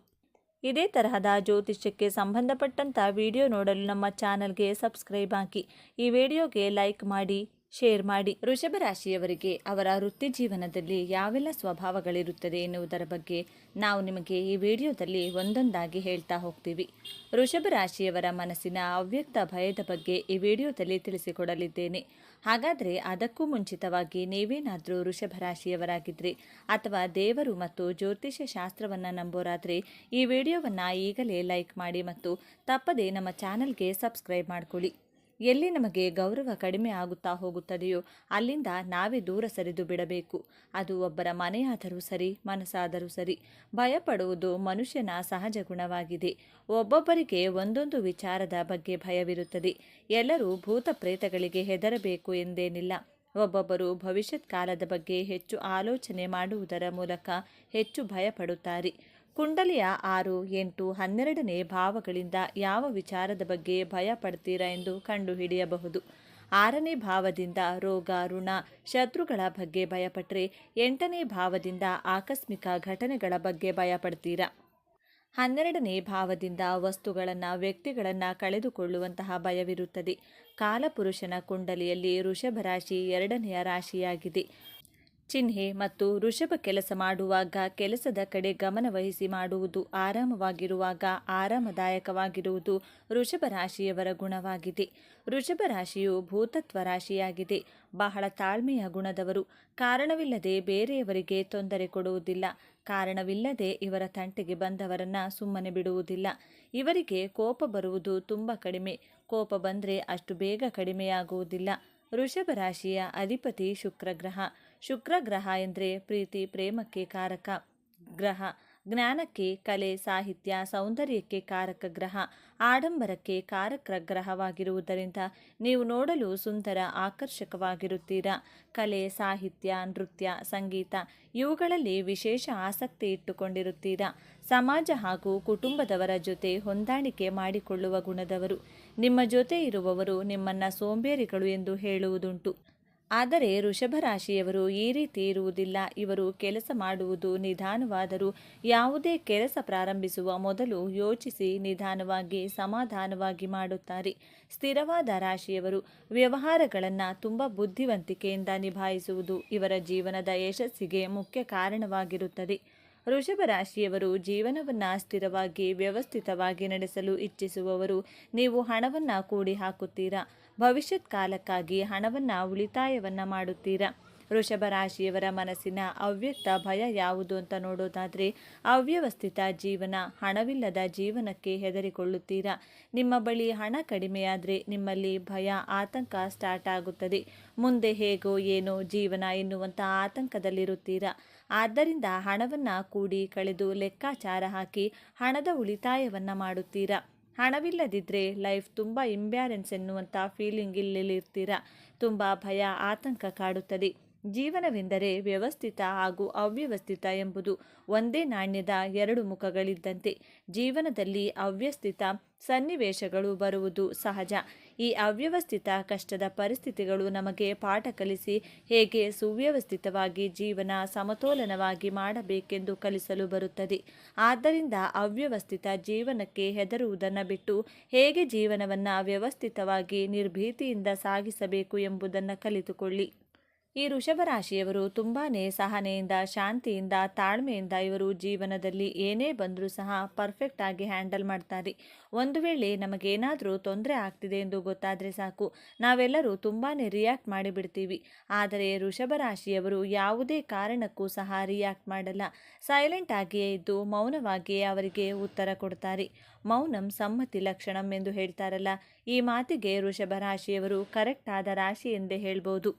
ಇದೇ ತರಹದ ಜ್ಯೋತಿಷ್ಯಕ್ಕೆ ಸಂಬಂಧಪಟ್ಟಂಥ ವಿಡಿಯೋ ನೋಡಲು ನಮ್ಮ ಚಾನಲ್ಗೆ ಸಬ್ಸ್ಕ್ರೈಬ್ ಆಗಿ. ಈ ವಿಡಿಯೋಗೆ ಲೈಕ್ ಮಾಡಿ, ಶೇರ್ ಮಾಡಿ. ವೃಷಭ ರಾಶಿಯವರಿಗೆ ಅವರ ವೃತ್ತಿ ಜೀವನದಲ್ಲಿ ಯಾವೆಲ್ಲ ಸ್ವಭಾವಗಳಿರುತ್ತದೆ ಎನ್ನುವುದರ ಬಗ್ಗೆ ನಾವು ನಿಮಗೆ ಈ ವಿಡಿಯೋದಲ್ಲಿ ಒಂದೊಂದಾಗಿ ಹೇಳ್ತಾ ಹೋಗ್ತೀವಿ. ವೃಷಭ ರಾಶಿಯವರ ಮನಸ್ಸಿನ ಅವ್ಯಕ್ತ ಭಯದ ಬಗ್ಗೆ ಈ ವಿಡಿಯೋದಲ್ಲಿ ತಿಳಿಸಿಕೊಡಲಿದ್ದೇನೆ. ಹಾಗಾದರೆ ಅದಕ್ಕೂ ಮುಂಚಿತವಾಗಿ ನೀವೇನಾದರೂ ವೃಷಭ ರಾಶಿಯವರಾಗಿದ್ದರೆ ಅಥವಾ ದೇವರು ಮತ್ತು ಜ್ಯೋತಿಷ್ಯ ಶಾಸ್ತ್ರವನ್ನು ನಂಬೋರಾದರೆ ಈ ವಿಡಿಯೋವನ್ನು ಈಗಲೇ ಲೈಕ್ ಮಾಡಿ ಮತ್ತು ತಪ್ಪದೇ ನಮ್ಮ ಚಾನಲ್ಗೆ ಸಬ್ಸ್ಕ್ರೈಬ್ ಮಾಡಿಕೊಳ್ಳಿ. ಎಲ್ಲಿ ನಮಗೆ ಗೌರವ ಕಡಿಮೆ ಆಗುತ್ತಾ ಹೋಗುತ್ತದೆಯೋ ಅಲ್ಲಿಂದ ನಾವೇ ದೂರ ಸರಿದು ಬಿಡಬೇಕು. ಅದು ಒಬ್ಬರ ಮನೆಯಾದರೂ ಸರಿ, ಮನಸ್ಸಾದರೂ ಸರಿ. ಭಯಪಡುವುದು ಮನುಷ್ಯನ ಸಹಜ ಗುಣವಾಗಿದೆ. ಒಬ್ಬೊಬ್ಬರಿಗೆ ಒಂದೊಂದು ವಿಚಾರದ ಬಗ್ಗೆ ಭಯವಿರುತ್ತದೆ. ಎಲ್ಲರೂ ಭೂತ ಪ್ರೇತಗಳಿಗೆ ಹೆದರಬೇಕು ಎಂದೇನಿಲ್ಲ. ಒಬ್ಬೊಬ್ಬರು ಭವಿಷ್ಯತ್ ಕಾಲದ ಬಗ್ಗೆ ಹೆಚ್ಚು ಆಲೋಚನೆ ಮಾಡುವುದರ ಮೂಲಕ ಹೆಚ್ಚು ಭಯಪಡುತ್ತಾರೆ. ಕುಂಡಲಿಯ 6, 8, 12ನೇ ಭಾವಗಳಿಂದ ಯಾವ ವಿಚಾರದ ಬಗ್ಗೆ ಭಯ ಪಡ್ತೀರಾ ಎಂದು ಕಂಡುಹಿಡಿಯಬಹುದು. 6ನೇ ಭಾವದಿಂದ ರೋಗ, ಋಣ, ಶತ್ರುಗಳ ಬಗ್ಗೆ ಭಯಪಟ್ಟರೆ 8ನೇ ಭಾವದಿಂದ ಆಕಸ್ಮಿಕ ಘಟನೆಗಳ ಬಗ್ಗೆ ಭಯಪಡ್ತೀರಾ. 12ನೇ ಭಾವದಿಂದ ವಸ್ತುಗಳನ್ನು, ವ್ಯಕ್ತಿಗಳನ್ನು ಕಳೆದುಕೊಳ್ಳುವಂತಹ ಭಯವಿರುತ್ತದೆ. ಕಾಲಪುರುಷನ ಕುಂಡಲಿಯಲ್ಲಿ ವೃಷಭ ರಾಶಿ 2ನೆಯ ರಾಶಿಯಾಗಿದೆ. ಚಿಹ್ನೆ ಮತ್ತು ವೃಷಭ ಕೆಲಸ ಮಾಡುವಾಗ ಕೆಲಸದ ಕಡೆ ಗಮನ ವಹಿಸಿ ಮಾಡುವುದು, ಆರಾಮವಾಗಿರುವಾಗ ಆರಾಮದಾಯಕವಾಗಿರುವುದು ವೃಷಭ ರಾಶಿಯವರ ಗುಣವಾಗಿದೆ. ವೃಷಭ ರಾಶಿಯು ಭೂತತ್ವ ರಾಶಿಯಾಗಿದೆ. ಬಹಳ ತಾಳ್ಮೆಯ ಗುಣದವರು. ಕಾರಣವಿಲ್ಲದೆ ಬೇರೆಯವರಿಗೆ ತೊಂದರೆ ಕೊಡುವುದಿಲ್ಲ. ಕಾರಣವಿಲ್ಲದೆ ಇವರ ತಂಟೆಗೆ ಬಂದವರನ್ನು ಸುಮ್ಮನೆ ಬಿಡುವುದಿಲ್ಲ. ಇವರಿಗೆ ಕೋಪ ಬರುವುದು ತುಂಬ ಕಡಿಮೆ. ಕೋಪ ಬಂದರೆ ಅಷ್ಟು ಬೇಗ ಕಡಿಮೆಯಾಗುವುದಿಲ್ಲ. ವೃಷಭ ರಾಶಿಯ ಅಧಿಪತಿ ಶುಕ್ರ ಗ್ರಹ. ಶುಕ್ರ ಗ್ರಹ ಎಂದರೆ ಪ್ರೀತಿ, ಪ್ರೇಮಕ್ಕೆ ಕಾರಕ ಗ್ರಹ. ಜ್ಞಾನಕ್ಕೆ, ಕಲೆ, ಸಾಹಿತ್ಯ, ಸೌಂದರ್ಯಕ್ಕೆ ಕಾರಕ ಗ್ರಹ. ಆಡಂಬರಕ್ಕೆ ಕಾರಕ ಗ್ರಹವಾಗಿರುವುದರಿಂದ ನೀವು ನೋಡಲು ಸುಂದರ, ಆಕರ್ಷಕವಾಗಿರುತ್ತೀರಾ. ಕಲೆ, ಸಾಹಿತ್ಯ, ನೃತ್ಯ, ಸಂಗೀತ ಇವುಗಳಲ್ಲಿ ವಿಶೇಷ ಆಸಕ್ತಿ ಇಟ್ಟುಕೊಂಡಿರುತ್ತೀರಾ. ಸಮಾಜ ಹಾಗೂ ಕುಟುಂಬದವರ ಜೊತೆ ಹೊಂದಾಣಿಕೆ ಮಾಡಿಕೊಳ್ಳುವ ಗುಣದವರು. ನಿಮ್ಮ ಜೊತೆ ಇರುವವರು ನಿಮ್ಮನ್ನು ಸೋಂಬೇರಿಗಳು ಎಂದು ಹೇಳುವುದುಂಟು. ಆದರೆ ವೃಷಭ ರಾಶಿಯವರು ಈ ರೀತಿ ಇರುವುದಿಲ್ಲ. ಇವರು ಕೆಲಸ ಮಾಡುವುದು ನಿಧಾನವಾದರೂ ಯಾವುದೇ ಕೆಲಸ ಪ್ರಾರಂಭಿಸುವ ಮೊದಲು ಯೋಚಿಸಿ ನಿಧಾನವಾಗಿ, ಸಮಾಧಾನವಾಗಿ ಮಾಡುತ್ತಾರೆ. ಸ್ಥಿರವಾದ ರಾಶಿಯವರು. ವ್ಯವಹಾರಗಳನ್ನು ತುಂಬ ಬುದ್ಧಿವಂತಿಕೆಯಿಂದ ನಿಭಾಯಿಸುವುದು ಇವರ ಜೀವನದ ಯಶಸ್ಸಿಗೆ ಮುಖ್ಯ ಕಾರಣವಾಗಿರುತ್ತದೆ. ವೃಷಭ ರಾಶಿಯವರು ಜೀವನವನ್ನು ಸ್ಥಿರವಾಗಿ, ವ್ಯವಸ್ಥಿತವಾಗಿ ನಡೆಸಲು ಇಚ್ಛಿಸುವವರು. ನೀವು ಹಣವನ್ನು ಕೂಡಿ ಹಾಕುತ್ತೀರಾ. ಭವಿಷ್ಯತ್ ಕಾಲಕ್ಕಾಗಿ ಹಣವನ್ನು ಉಳಿತಾಯವನ್ನು ಮಾಡುತ್ತೀರಾ. ವೃಷಭ ರಾಶಿಯವರ ಮನಸ್ಸಿನ ಅವ್ಯಕ್ತ ಭಯ ಯಾವುದು ಅಂತ ನೋಡೋದಾದರೆ ಅವ್ಯವಸ್ಥಿತ ಜೀವನ. ಹಣವಿಲ್ಲದ ಜೀವನಕ್ಕೆ ಹೆದರಿಕೊಳ್ಳುತ್ತೀರಾ. ನಿಮ್ಮ ಬಳಿ ಹಣ ಕಡಿಮೆಯಾದರೆ ನಿಮ್ಮಲ್ಲಿ ಭಯ, ಆತಂಕ ಸ್ಟಾರ್ಟ್ ಆಗುತ್ತದೆ. ಮುಂದೆ ಹೇಗೋ ಏನೋ ಜೀವನ ಎನ್ನುವಂಥ ಆತಂಕದಲ್ಲಿರುತ್ತೀರಾ. ಆದ್ದರಿಂದ ಹಣವನ್ನು ಕೂಡಿ ಕಳೆದು ಲೆಕ್ಕಾಚಾರ ಹಾಕಿ ಹಣದ ಉಳಿತಾಯವನ್ನು ಮಾಡುತ್ತೀರಾ. ಹಣವಿಲ್ಲದಿದ್ದರೆ ಲೈಫ್ ತುಂಬ ಇಂಬ್ಯಾಲೆನ್ಸ್ ಎನ್ನುವಂಥ ಫೀಲಿಂಗ್ ಇಲ್ಲಿರ್ತೀರಾ. ತುಂಬ ಭಯ, ಆತಂಕ ಕಾಡುತ್ತದೆ. ಜೀವನವೆಂದರೆ ವ್ಯವಸ್ಥಿತ ಹಾಗೂ ಅವ್ಯವಸ್ಥಿತ ಎಂಬುದು ಒಂದೇ ನಾಣ್ಯದ ಎರಡು ಮುಖಗಳಿದ್ದಂತೆ. ಜೀವನದಲ್ಲಿ ಅವ್ಯವಸ್ಥಿತ ಸನ್ನಿವೇಶಗಳು ಬರುವುದು ಸಹಜ. ಈ ಅವ್ಯವಸ್ಥಿತ ಕಷ್ಟದ ಪರಿಸ್ಥಿತಿಗಳು ನಮಗೆ ಪಾಠ ಕಲಿಸಿ ಹೇಗೆ ಸುವ್ಯವಸ್ಥಿತವಾಗಿ ಜೀವನ ಸಮತೋಲನವಾಗಿ ಮಾಡಬೇಕೆಂದು ಕಲಿಸಲು ಬರುತ್ತದೆ. ಆದ್ದರಿಂದ ಅವ್ಯವಸ್ಥಿತ ಜೀವನಕ್ಕೆ ಹೆದರುವುದನ್ನು ಬಿಟ್ಟು ಹೇಗೆ ಜೀವನವನ್ನು ವ್ಯವಸ್ಥಿತವಾಗಿ ನಿರ್ಭೀತಿಯಿಂದ ಸಾಗಿಸಬೇಕು ಎಂಬುದನ್ನು ಕಲಿತುಕೊಳ್ಳಿ. ಈ ವೃಷಭ ರಾಶಿಯವರು ತುಂಬಾ ಸಹನೆಯಿಂದ, ಶಾಂತಿಯಿಂದ, ತಾಳ್ಮೆಯಿಂದ ಇವರು ಜೀವನದಲ್ಲಿ ಏನೇ ಬಂದರೂ ಸಹ ಪರ್ಫೆಕ್ಟ್ ಆಗಿ ಹ್ಯಾಂಡಲ್ ಮಾಡ್ತಾರೆ. ಒಂದು ವೇಳೆ ನಮಗೇನಾದರೂ ತೊಂದರೆ ಆಗ್ತಿದೆ ಎಂದು ಗೊತ್ತಾದರೆ ಸಾಕು, ನಾವೆಲ್ಲರೂ ತುಂಬಾ ರಿಯಾಕ್ಟ್ ಮಾಡಿಬಿಡ್ತೀವಿ. ಆದರೆ ವೃಷಭ ರಾಶಿಯವರು ಯಾವುದೇ ಕಾರಣಕ್ಕೂ ಸಹ ರಿಯಾಕ್ಟ್ ಮಾಡಲ್ಲ. ಸೈಲೆಂಟ್ ಆಗಿಯೇ ಇದ್ದು ಮೌನವಾಗಿಯೇ ಅವರಿಗೆ ಉತ್ತರ ಕೊಡ್ತಾರೆ. ಮೌನಂ ಸಮ್ಮತಿ ಲಕ್ಷಣಂ ಎಂದು ಹೇಳ್ತಾರಲ್ಲ, ಈ ಮಾತಿಗೆ ವೃಷಭ ರಾಶಿಯವರು ಕರೆಕ್ಟ್ ಆದ ರಾಶಿ ಎಂದೇ ಹೇಳ್ಬೋದು.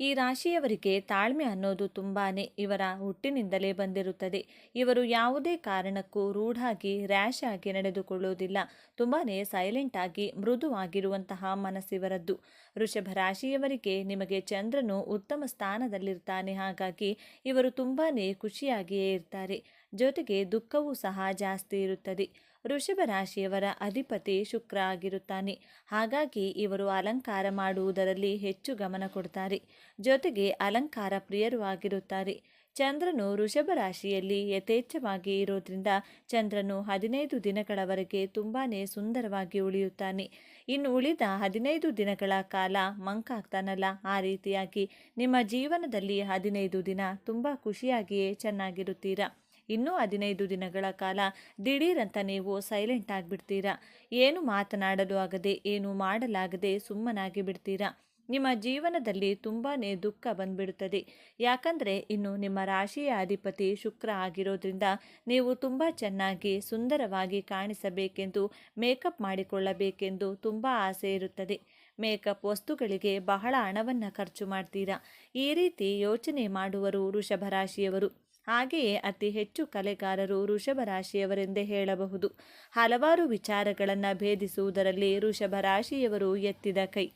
ಈ ರಾಶಿಯವರಿಗೆ ತಾಳ್ಮೆ ಅನ್ನೋದು ತುಂಬಾನೇ ಇವರ ಹುಟ್ಟಿನಿಂದಲೇ ಬಂದಿರುತ್ತದೆ. ಇವರು ಯಾವುದೇ ಕಾರಣಕ್ಕೂ ರೂಢಾಗಿ ರ್ಯಾಶ್ ಆಗಿ ನಡೆದುಕೊಳ್ಳುವುದಿಲ್ಲ. ತುಂಬಾನೇ ಸೈಲೆಂಟ್ ಆಗಿ ಮೃದುವಾಗಿರುವಂತಹ ಮನಸ್ಸಿವರದ್ದು. ವೃಷಭ ರಾಶಿಯವರಿಗೆ ನಿಮಗೆ ಚಂದ್ರನು ಉತ್ತಮ ಸ್ಥಾನದಲ್ಲಿರ್ತಾನೆ. ಹಾಗಾಗಿ ಇವರು ತುಂಬಾನೇ ಖುಷಿಯಾಗಿಯೇ ಇರ್ತಾರೆ. ಜೊತೆಗೆ ದುಃಖವೂ ಸಹ ಜಾಸ್ತಿ ಇರುತ್ತದೆ. ವೃಷಭ ರಾಶಿಯವರ ಅಧಿಪತಿ ಶುಕ್ರ ಆಗಿರುತ್ತಾನೆ. ಹಾಗಾಗಿ ಇವರು ಅಲಂಕಾರ ಮಾಡುವುದರಲ್ಲಿ ಹೆಚ್ಚು ಗಮನ ಕೊಡ್ತಾರೆ. ಜೊತೆಗೆ ಅಲಂಕಾರ ಪ್ರಿಯರು ಆಗಿರುತ್ತಾರೆ. ಚಂದ್ರನು ವೃಷಭ ರಾಶಿಯಲ್ಲಿ ಯಥೇಚ್ಛವಾಗಿ ಇರೋದ್ರಿಂದ ಚಂದ್ರನು 15 ದಿನಗಳವರೆಗೆ ತುಂಬಾನೇ ಸುಂದರವಾಗಿ ಉಳಿಯುತ್ತಾನೆ. ಇನ್ನು ಉಳಿದ 15 ದಿನಗಳ ಕಾಲ ಮಂಕಾಗ್ತಾನಲ್ಲ, ಆ ರೀತಿಯಾಗಿ ನಿಮ್ಮ ಜೀವನದಲ್ಲಿ 15 ದಿನ ತುಂಬ ಖುಷಿಯಾಗಿಯೇ ಚೆನ್ನಾಗಿರುತ್ತೀರಾ. ಇನ್ನೂ 15 ದಿನಗಳ ಕಾಲ ದಿಢೀರಂತ ನೀವು ಸೈಲೆಂಟ್ ಆಗಿಬಿಡ್ತೀರಾ. ಏನು ಮಾತನಾಡಲು ಆಗದೆ, ಏನು ಮಾಡಲಾಗದೆ ಸುಮ್ಮನಾಗಿ ಬಿಡ್ತೀರಾ. ನಿಮ್ಮ ಜೀವನದಲ್ಲಿ ತುಂಬಾ ದುಃಖ ಬಂದ್ಬಿಡುತ್ತದೆ. ಯಾಕಂದರೆ ಇನ್ನು ನಿಮ್ಮ ರಾಶಿಯ ಅಧಿಪತಿ ಶುಕ್ರ ಆಗಿರೋದ್ರಿಂದ ನೀವು ತುಂಬ ಚೆನ್ನಾಗಿ ಸುಂದರವಾಗಿ ಕಾಣಿಸಬೇಕೆಂದು, ಮೇಕಪ್ ಮಾಡಿಕೊಳ್ಳಬೇಕೆಂದು ತುಂಬ ಆಸೆ ಇರುತ್ತದೆ. ಮೇಕಪ್ ವಸ್ತುಗಳಿಗೆ ಬಹಳ ಹಣವನ್ನು ಖರ್ಚು ಮಾಡ್ತೀರಾ. ಈ ರೀತಿ ಯೋಚನೆ ಮಾಡುವರು ವೃಷಭ ರಾಶಿಯವರು. ಹಾಗೆಯೇ ಅತಿ ಹೆಚ್ಚು ಕಲೆಗಾರರು ವೃಷಭ ರಾಶಿಯವರೆಂದೇ ಹೇಳಬಹುದು. ಹಲವಾರು ವಿಚಾರಗಳನ್ನು ಭೇದಿಸುವುದರಲ್ಲಿ ವೃಷಭ ರಾಶಿಯವರು ಎತ್ತಿದ ಕೈ.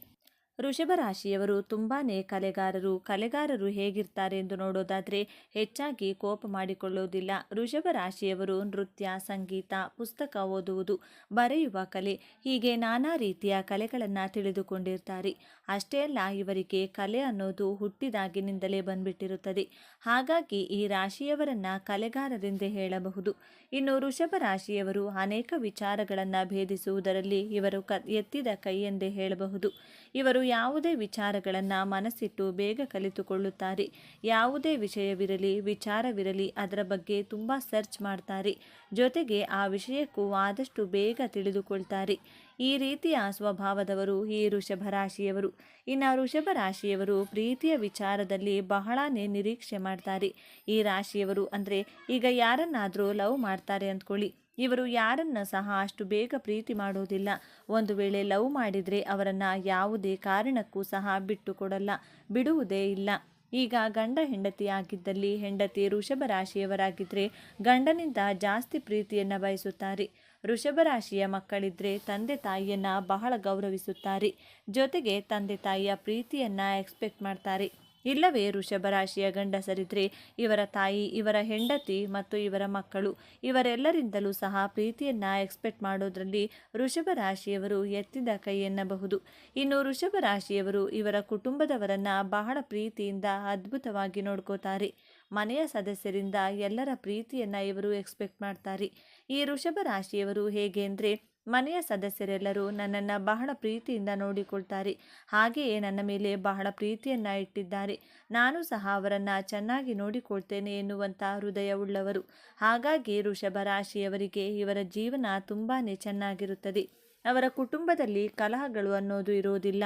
ವೃಷಭ ರಾಶಿಯವರು ತುಂಬಾ ಕಲೆಗಾರರು ಹೇಗಿರ್ತಾರೆ ಎಂದು ನೋಡೋದಾದರೆ ಹೆಚ್ಚಾಗಿ ಕೋಪ ಮಾಡಿಕೊಳ್ಳುವುದಿಲ್ಲ. ವೃಷಭ ರಾಶಿಯವರು ನೃತ್ಯ, ಸಂಗೀತ, ಪುಸ್ತಕ ಓದುವುದು, ಬರೆಯುವ ಕಲೆ ಹೀಗೆ ನಾನಾ ರೀತಿಯ ಕಲೆಗಳನ್ನು ತಿಳಿದುಕೊಂಡಿರ್ತಾರೆ. ಅಷ್ಟೇ ಅಲ್ಲ, ಇವರಿಗೆ ಕಲೆ ಅನ್ನೋದು ಹುಟ್ಟಿದಾಗಿನಿಂದಲೇ ಬಂದ್ಬಿಟ್ಟಿರುತ್ತದೆ. ಹಾಗಾಗಿ ಈ ರಾಶಿಯವರನ್ನು ಕಲೆಗಾರರೆಂದೇ ಹೇಳಬಹುದು. ಇನ್ನು ವೃಷಭ ರಾಶಿಯವರು ಅನೇಕ ವಿಚಾರಗಳನ್ನು ಭೇದಿಸುವುದರಲ್ಲಿ ಇವರು ಎತ್ತಿದ ಕೈ ಎಂದೇ ಹೇಳಬಹುದು. ಇವರು ಯಾವುದೇ ವಿಚಾರಗಳನ್ನು ಮನಸ್ಸಿಟ್ಟು ಬೇಗ ಕಲಿತುಕೊಳ್ಳುತ್ತಾರೆ. ಯಾವುದೇ ವಿಚಾರವಿರಲಿ ಅದರ ಬಗ್ಗೆ ತುಂಬ ಸರ್ಚ್ ಮಾಡ್ತಾರೆ. ಜೊತೆಗೆ ಆ ವಿಷಯಕ್ಕೂ ಆದಷ್ಟು ಬೇಗ ತಿಳಿದುಕೊಳ್ತಾರೆ. ಈ ರೀತಿಯ ಸ್ವಭಾವದವರು ಈ ವೃಷಭ ರಾಶಿಯವರು. ಇನ್ನು ವೃಷಭ ರಾಶಿಯವರು ಪ್ರೀತಿಯ ವಿಚಾರದಲ್ಲಿ ಬಹಳನೇ ನಿರೀಕ್ಷೆ ಮಾಡ್ತಾರೆ. ಈ ರಾಶಿಯವರು ಅಂದರೆ ಈಗ ಯಾರನ್ನಾದರೂ ಲವ್ ಮಾಡ್ತಾರೆ ಅಂದ್ಕೊಳ್ಳಿ, ಇವರು ಯಾರನ್ನ ಸಹ ಅಷ್ಟು ಬೇಗ ಪ್ರೀತಿ ಮಾಡೋದಿಲ್ಲ. ಒಂದು ವೇಳೆ ಲವ್ ಮಾಡಿದರೆ ಅವರನ್ನು ಯಾವುದೇ ಕಾರಣಕ್ಕೂ ಸಹ ಬಿಡುವುದೇ ಇಲ್ಲ. ಈಗ ಗಂಡ ಹೆಂಡತಿ ಆಗಿದ್ದಲ್ಲಿ ಹೆಂಡತಿ ವೃಷಭ ರಾಶಿಯವರಾಗಿದ್ದರೆ ಗಂಡನಿಂದ ಜಾಸ್ತಿ ಪ್ರೀತಿಯನ್ನು ಬಯಸುತ್ತಾರೆ. ವೃಷಭ ರಾಶಿಯ ಮಕ್ಕಳಿದ್ರೆ ತಂದೆ ತಾಯಿಯನ್ನು ಬಹಳ ಗೌರವಿಸುತ್ತಾರೆ. ಜೊತೆಗೆ ತಂದೆ ತಾಯಿಯ ಪ್ರೀತಿಯನ್ನು ಎಕ್ಸ್ಪೆಕ್ಟ್ ಮಾಡ್ತಾರೆ. ಇಲ್ಲವೇ ವೃಷಭ ರಾಶಿಯ ಗಂಡಸರಿದ್ರೆ ಇವರ ತಾಯಿ, ಇವರ ಹೆಂಡತಿ ಮತ್ತು ಇವರ ಮಕ್ಕಳು ಇವರೆಲ್ಲರಿಂದಲೂ ಸಹ ಪ್ರೀತಿಯನ್ನು ಎಕ್ಸ್ಪೆಕ್ಟ್ ಮಾಡೋದ್ರಲ್ಲಿ ವೃಷಭ ರಾಶಿಯವರು ಎತ್ತಿದ ಕೈ ಎನ್ನಬಹುದು. ಇನ್ನು ವೃಷಭ ರಾಶಿಯವರು ಇವರ ಕುಟುಂಬದವರನ್ನು ಬಹಳ ಪ್ರೀತಿಯಿಂದ ಅದ್ಭುತವಾಗಿ ನೋಡ್ಕೋತಾರೆ. ಮನೆಯ ಸದಸ್ಯರಿಂದ ಎಲ್ಲರ ಪ್ರೀತಿಯನ್ನು ಇವರು ಎಕ್ಸ್ಪೆಕ್ಟ್ ಮಾಡ್ತಾರೆ. ಈ ವೃಷಭ ರಾಶಿಯವರು ಹೇಗೆ ಅಂದರೆ, ಮನೆಯ ಸದಸ್ಯರೆಲ್ಲರೂ ನನ್ನನ್ನು ಬಹಳ ಪ್ರೀತಿಯಿಂದ ನೋಡಿಕೊಳ್ತಾರೆ. ಹಾಗೆಯೇ ನನ್ನ ಮೇಲೆ ಬಹಳ ಪ್ರೀತಿಯನ್ನು ಇಟ್ಟಿದ್ದಾರೆ. ನಾನು ಸಹ ಅವರನ್ನು ಚೆನ್ನಾಗಿ ನೋಡಿಕೊಳ್ತೇನೆ ಎನ್ನುವಂಥ ಹೃದಯವುಳ್ಳವರು. ಹಾಗಾಗಿ ವೃಷಭ ರಾಶಿಯವರಿಗೆ ಇವರ ಜೀವನ ತುಂಬಾ ಚೆನ್ನಾಗಿರುತ್ತದೆ. ಅವರ ಕುಟುಂಬದಲ್ಲಿ ಕಲಹಗಳು ಅನ್ನೋದು ಇರೋದಿಲ್ಲ.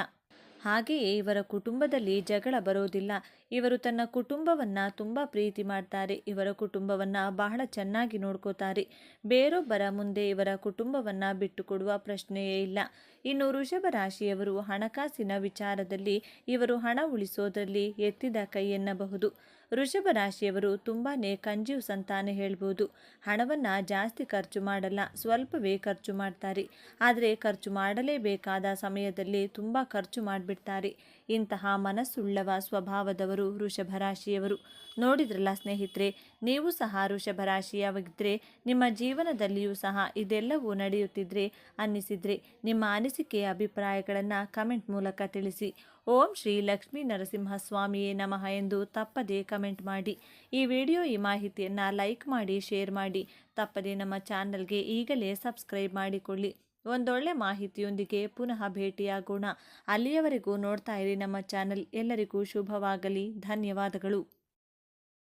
ಹಾಗೆಯೇ ಇವರ ಕುಟುಂಬದಲ್ಲಿ ಜಗಳ ಬರೋದಿಲ್ಲ. ಇವರು ತನ್ನ ಕುಟುಂಬವನ್ನು ತುಂಬ ಪ್ರೀತಿ ಮಾಡ್ತಾರೆ. ಇವರ ಕುಟುಂಬವನ್ನು ಬಹಳ ಚೆನ್ನಾಗಿ ನೋಡ್ಕೋತಾರೆ. ಬೇರೊಬ್ಬರ ಮುಂದೆ ಇವರ ಕುಟುಂಬವನ್ನು ಬಿಟ್ಟುಕೊಡುವ ಪ್ರಶ್ನೆಯೇ ಇಲ್ಲ. ಇನ್ನು ವೃಷಭ ರಾಶಿಯವರು ಹಣಕಾಸಿನ ವಿಚಾರದಲ್ಲಿ ಇವರು ಹಣ ಉಳಿಸೋದ್ರಲ್ಲಿ ಎತ್ತಿದ ಕೈ ಎನ್ನಬಹುದು. ವೃಷಭ ರಾಶಿಯವರು ತುಂಬಾ ಕಂಜ್ಯೂಸ್ ಅಂತಾನೆ ಹೇಳ್ಬೋದು. ಹಣವನ್ನು ಜಾಸ್ತಿ ಖರ್ಚು ಮಾಡಲ್ಲ, ಸ್ವಲ್ಪವೇ ಖರ್ಚು ಮಾಡ್ತಾರೆ. ಆದರೆ ಖರ್ಚು ಮಾಡಲೇಬೇಕಾದ ಸಮಯದಲ್ಲಿ ತುಂಬ ಖರ್ಚು ಮಾಡಿಬಿಡ್ತಾರೆ. ಇಂತಹ ಮನಸ್ಸುಳ್ಳವ ಸ್ವಭಾವದವರು ವೃಷಭ ರಾಶಿಯವರು. ನೋಡಿದ್ರಲ್ಲ ಸ್ನೇಹಿತರೆ, ನೀವು ಸಹ ವೃಷಭ ರಾಶಿಯಾಗಿದ್ದರೆ ನಿಮ್ಮ ಜೀವನದಲ್ಲಿಯೂ ಸಹ ಇದೆಲ್ಲವೂ ನಡೆಯುತ್ತಿದ್ರೆ ಅನ್ನಿಸಿದರೆ ನಿಮ್ಮ ಅನಿಸಿಕೆಯ ಅಭಿಪ್ರಾಯಗಳನ್ನು ಕಮೆಂಟ್ ಮೂಲಕ ತಿಳಿಸಿ. ಓಂ ಶ್ರೀ ಲಕ್ಷ್ಮೀ ನರಸಿಂಹಸ್ವಾಮಿಯೇ ನಮಃ ಎಂದು ತಪ್ಪದೇ ಕಮೆಂಟ್ ಮಾಡಿ. ಈ ಮಾಹಿತಿಯನ್ನು ಲೈಕ್ ಮಾಡಿ, ಶೇರ್ ಮಾಡಿ. ತಪ್ಪದೇ ನಮ್ಮ ಚಾನಲ್ಗೆ ಈಗಲೇ ಸಬ್ಸ್ಕ್ರೈಬ್ ಮಾಡಿಕೊಳ್ಳಿ. ಒಂದೊಳ್ಳೆ ಮಾಹಿತಿಯೊಂದಿಗೆ ಪುನಃ ಭೇಟಿಯಾಗೋಣ. ಅಲ್ಲಿಯವರೆಗೂ ನೋಡ್ತಾ ಇರಿ ನಮ್ಮ ಚಾನಲ್. ಎಲ್ಲರಿಗೂ ಶುಭವಾಗಲಿ. ಧನ್ಯವಾದಗಳು.